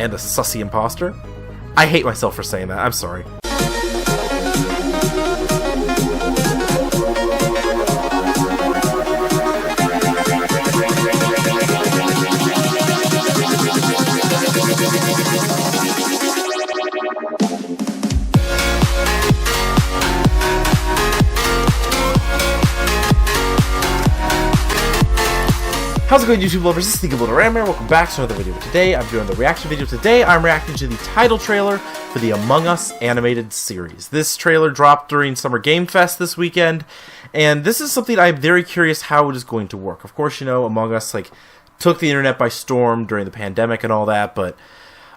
and a sussy imposter. I hate myself for saying that, I'm sorry. How's it going, YouTube lovers? This is Thinkable Rammer. Welcome back to another video. Today, I'm doing the reaction video. Today, I'm reacting to the title trailer for the Among Us animated series. This trailer dropped during Summer Game Fest this weekend, and this is something I'm very curious how it is going to work. Of course, you know, Among Us took the internet by storm during the pandemic and all that, but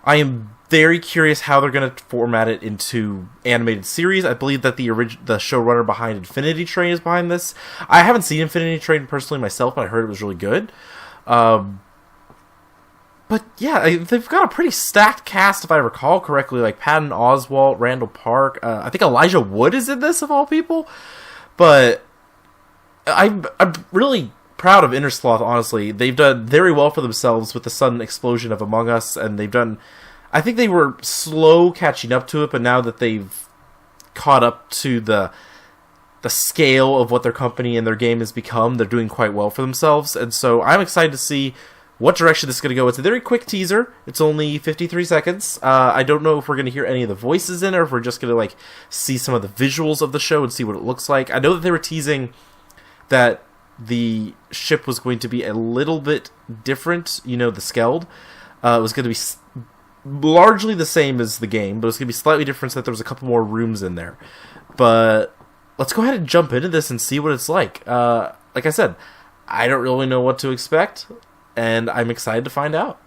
I am very curious how they're going to format it into animated series. I believe that the showrunner behind Infinity Train is behind this. I haven't seen Infinity Train personally myself, but I heard it was really good. But yeah, they've got a pretty stacked cast, if I recall correctly. Like Patton Oswalt, Randall Park. I think Elijah Wood is in this, of all people. But I'm really proud of Innersloth, honestly. They've done very well for themselves with the sudden explosion of Among Us, and they've done... I think they were slow catching up to it, but now that they've caught up to the scale of what their company and their game has become, they're doing quite well for themselves. And so I'm excited to see what direction this is going to go. It's a very quick teaser. It's only 53 seconds. I don't know if we're going to hear any of the voices in it, or if we're just going to see some of the visuals of the show and see what it looks like. I know that they were teasing that the ship was going to be a little bit different, you know, the Skeld. It was going to be largely the same as the game, but it's going to be slightly different so that there was a couple more rooms in there. But let's go ahead and jump into this and see what it's like. Like I said, I don't really know what to expect, and I'm excited to find out.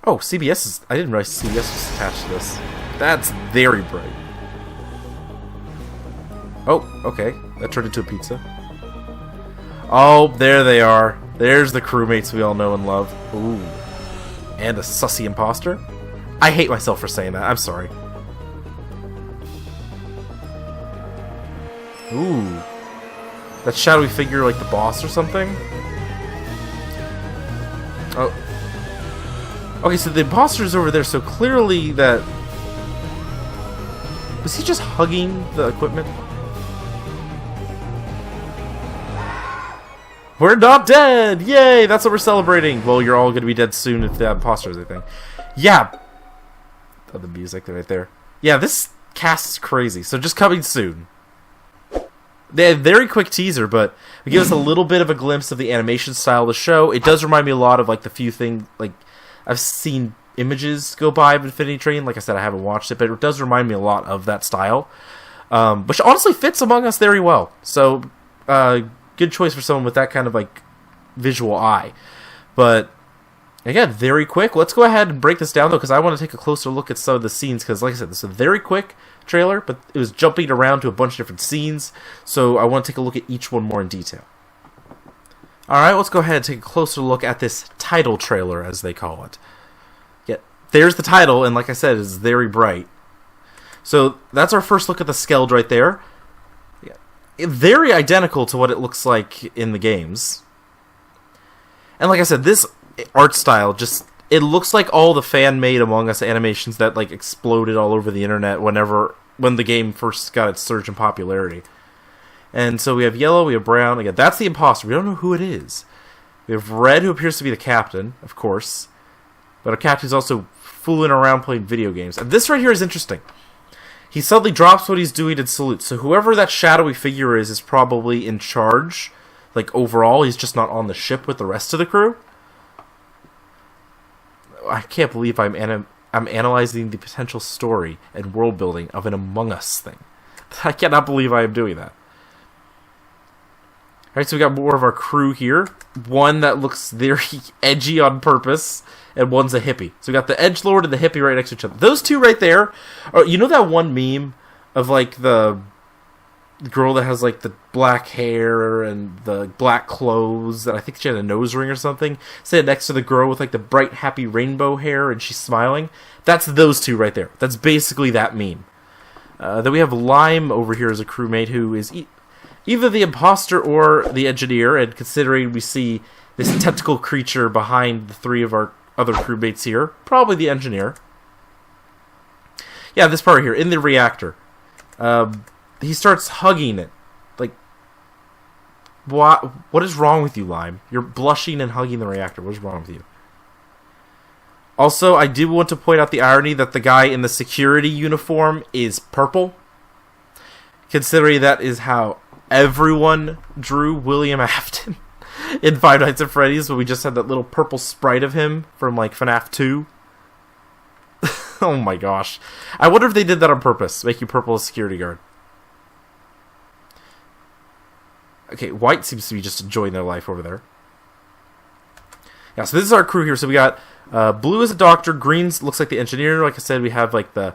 Oh, CBS is... I didn't realize CBS was attached to this. That's very bright. Oh, okay. That turned into a pizza. Oh, there they are. There's the crewmates we all know and love. Ooh. And a sussy imposter? I hate myself for saying that, I'm sorry. Ooh. That shadowy figure like the boss or something? Oh. Okay, so the imposter's over there, so clearly that... Was he just hugging the equipment? We're not dead! Yay! That's what we're celebrating! Well, you're all gonna be dead soon if the imposters, I think. Yeah! Oh, the music right there. Yeah, this cast is crazy, so just coming soon. They had a very quick teaser, but it gives us a little bit of a glimpse of the animation style of the show. It does remind me a lot of, the few things, I've seen images go by of Infinity Train. Like I said, I haven't watched it, but it does remind me a lot of that style. Which honestly fits Among Us very well. So, good choice for someone with that kind of visual eye. But again, very quick. Let's go ahead and break this down though, because I want to take a closer look at some of the scenes, because like I said, this is a very quick trailer, but it was jumping around to a bunch of different scenes, so I want to take a look at each one more in detail. Alright, let's go ahead and take a closer look at this title trailer, as they call it. Yeah, there's the title, and like I said, it's very bright. So that's our first look at the Skeld right there. Very identical to what it looks like in the games. And like I said, this art style it looks like all the fan-made Among Us animations that exploded all over the internet when the game first got its surge in popularity. And so we have yellow, we have brown. Again, that's the imposter. We don't know who it is. We have red, who appears to be the captain, of course. But our captain's also fooling around playing video games. And this right here is interesting. He suddenly drops what he's doing and salutes. So whoever that shadowy figure is probably in charge. Overall, he's just not on the ship with the rest of the crew. I can't believe I'm analyzing the potential story and world building of an Among Us thing. I cannot believe I am doing that. Alright, so we got more of our crew here. One that looks very edgy on purpose, and one's a hippie. So we got the edgelord and the hippie right next to each other. Those two right there, you know that one meme of the girl that has the black hair and the black clothes, and I think she had a nose ring or something, sitting next to the girl with the bright happy rainbow hair and she's smiling? That's those two right there. That's basically that meme. Then we have Lime over here as a crewmate who is either the imposter or the engineer, and considering we see this tentacle creature behind the three of our other crewmates here. Probably the engineer. Yeah, this part here, in the reactor. He starts hugging it. Like, what is wrong with you, Lime? You're blushing and hugging the reactor. What is wrong with you? Also, I do want to point out the irony that the guy in the security uniform is purple. Considering that is how everyone drew William Afton in Five Nights at Freddy's, when we just had that little purple sprite of him from, like, FNAF 2. Oh my gosh. I wonder if they did that on purpose, make you purple as security guard. Okay, White seems to be just enjoying their life over there. Yeah, so this is our crew here. So we got blue is a doctor, green looks like the engineer. Like I said, we have like the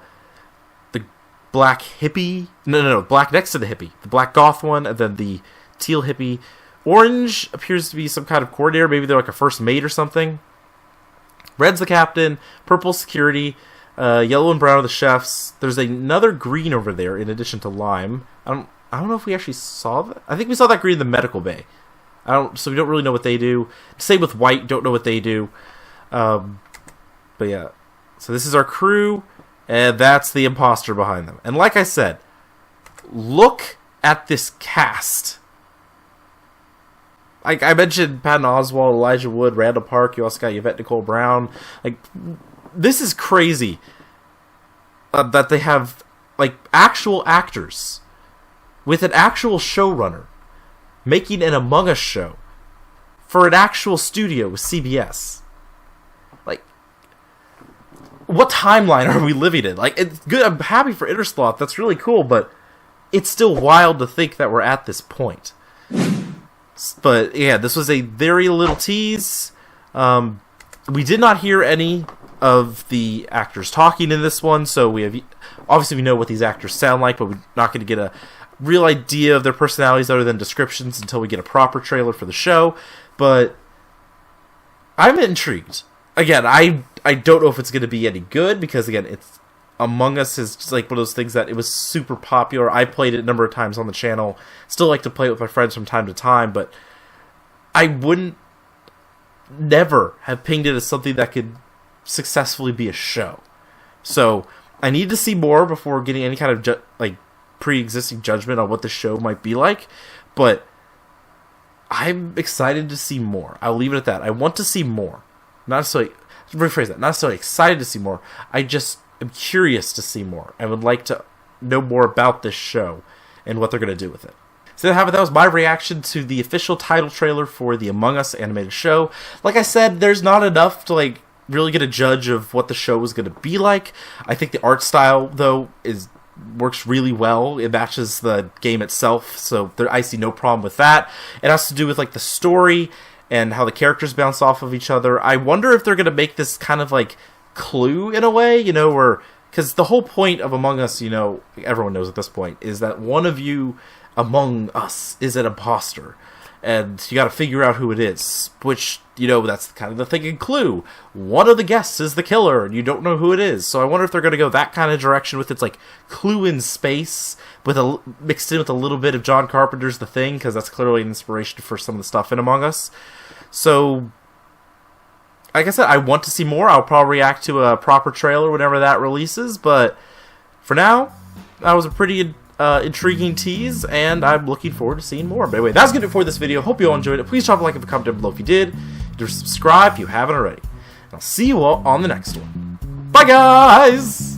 black hippie. No, black next to the hippie. The black goth one, and then the teal hippie. Orange appears to be some kind of coordinator. Maybe they're like a first mate or something. Red's the captain. Purple security. Yellow and brown are the chefs. There's another green over there in addition to lime. I don't know if we actually saw that. I think we saw that green in the medical bay. So we don't really know what they do. Same with white, don't know what they do. But yeah. So this is our crew, and that's the imposter behind them. And like I said, look at this cast. Like I mentioned, Patton Oswalt, Elijah Wood, Randall Park. You also got Yvette Nicole Brown. Like, this is crazy that they have like actual actors with an actual showrunner making an Among Us show for an actual studio with CBS. Like, what timeline are we living in? Like, it's good. I'm happy for Innersloth. That's really cool, but it's still wild to think that we're at this point. But yeah, this was a very little tease. We did not hear any of the actors talking in this one, so we know what these actors sound like, but we're not going to get a real idea of their personalities other than descriptions until we get a proper trailer for the show. But I'm intrigued. Again, I don't know if it's going to be any good, because again, it's Among Us is just like one of those things that it was super popular. I played it a number of times on the channel. Still like to play it with my friends from time to time, but I wouldn't never have pinged it as something that could successfully be a show. So I need to see more before getting any kind of pre-existing judgment on what the show might be like, but I'm excited to see more. I'll leave it at that. I want to see more. Not necessarily, rephrase that, not necessarily excited to see more. I just am curious to see more. I would like to know more about this show and what they're going to do with it. So that was my reaction to the official title trailer for the Among Us animated show. Like I said, there's not enough to really get a judge of what the show is going to be like. I think the art style, though, works really well. It matches the game itself, so I see no problem with that. It has to do with the story and how the characters bounce off of each other. I wonder if they're going to make this kind of Clue in a way, where, because the whole point of Among Us, everyone knows at this point, is that one of you among us is an imposter, and you got to figure out who it is, which, that's kind of the thing in Clue. One of the guests is the killer, and you don't know who it is. So I wonder if they're going to go that kind of direction with its Clue in space, mixed in with a little bit of John Carpenter's The Thing, because that's clearly an inspiration for some of the stuff in Among Us. So, like I said, I want to see more. I'll probably react to a proper trailer whenever that releases, but for now, that was a pretty intriguing tease, and I'm looking forward to seeing more. But anyway, that's going to do it for this video. Hope you all enjoyed it. Please drop a like and a comment down below if you did. Do subscribe if you haven't already. And I'll see you all on the next one. Bye, guys!